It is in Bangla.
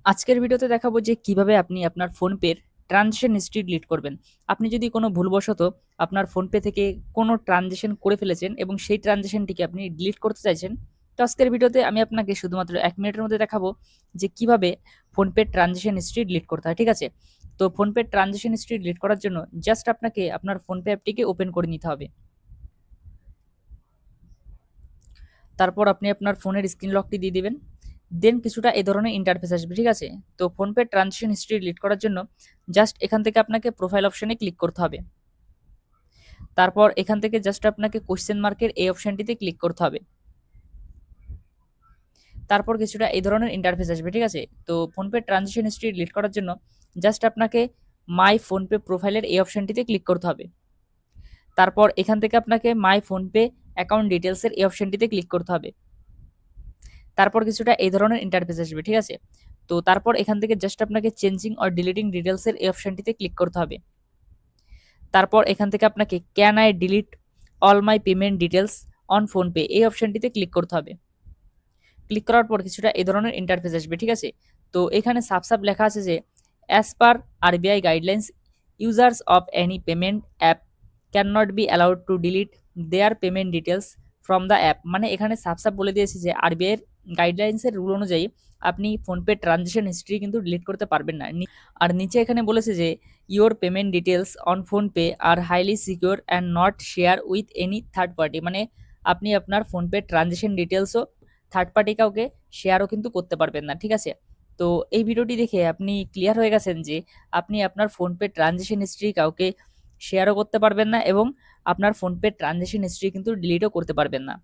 আজকের ভিডিওতে দেখাবো যে কিভাবে আপনি আপনার ফোনপের ট্রানজেকশন হিস্ট্রি ডিলিট করবেন। আপনি যদি কোনো ভুলবশত আপনার ফোনপে থেকে কোনো ট্রানজেকশন করে ফেলেছেন এবং সেই ট্রানজেকশনটিকে আপনি ডিলিট করতে চাইছেন, তো আজকের ভিডিওতে আমি আপনাকে শুধুমাত্র 1 মিনিটের মধ্যে দেখাবো যে কিভাবে ফোনপের ট্রানজেকশন হিস্ট্রি ডিলিট করতে হয়। ঠিক আছে? তো ফোনপের ট্রানজেকশন হিস্ট্রি ডিলিট করার জন্য জাস্ট আপনাকে আপনার ফোনপে অ্যাপটিকে ওপেন করে নিতে হবে। তারপর আপনি আপনার ফোনের স্ক্রিন লকটি দিয়ে দিবেন। দেন কিছুটা এই ধরনের ইন্টারফেস আসবে। ঠিক আছে? তো ফোনপে ট্রানজেকশন হিস্ট্রি ডিলিট করার জন্য জাস্ট এখান থেকে আপনাকে প্রোফাইল অপশনে ক্লিক করতে হবে। তারপর এখান থেকে জাস্ট আপনাকে কোশ্চেন মার্কের এই অপশনটিতে ক্লিক করতে হবে। তারপর কিছুটা এই ধরনের ইন্টারফেস আসবে। ঠিক আছে? তো ফোনপে ট্রানজেকশন হিস্ট্রি ডিলিট করার জন্য জাস্ট আপনাকে মাই ফোনপে প্রোফাইলের এই অপশনটিতে ক্লিক করতে হবে। তারপর এখান থেকে আপনাকে মাই ফোনপে অ্যাকাউন্ট ডিটেলসের এই অপশনটিতে ক্লিক করতে হবে। তারপর কিছুটা এই ধরনের ইন্টারফেস আসবে। ঠিক আছে? তো তারপর এখান থেকে জাস্ট আপনাকে চেঞ্জিং অর ডিলিটিং ডিটেলসের এই অপশনটিতে ক্লিক করতে হবে। তারপর এখান থেকে আপনাকে can I delete all my payment details on PhonePe এই অপশনটিতে ক্লিক করতে হবে। ক্লিক করার পর কিছুটা এই ধরনের ইন্টারফেস আসবে। ঠিক আছে? তো এখানে সাব লেখা আছে যে as per RBI guidelines users of any payment app can not be allowed to delete their payment details from the app. মানে এখানে সাব বলে দিয়েছে যে আরবিআই গাইডলাইন্সের রুল অনুযায়ী আপনি ফোনপে ট্রানজেকশন হিস্ট্রি কিন্তু ডিলিট করতে পারবেন না। আর নিচে এখানে বলেছে যে your payment details on PhonePe are highly secure and not share with any third party. মানে আপনি আপনার ফোনপে ট্রানজেকশন ডিটেলসও থার্ড পার্টি কাউকে শেয়ারও কিন্তু করতে পারবেন না। ঠিক আছে? তো এই ভিডিওটি দেখে আপনি ক্লিয়ার হয়ে গেছেন যে আপনি আপনার ফোনপে ট্রানজেকশন হিস্ট্রি কাউকে শেয়ারও করতে পারবেন না এবং আপনার ফোনপে ট্রানজেকশন হিস্ট্রি কিন্তু ডিলিটও করতে পারবেন না।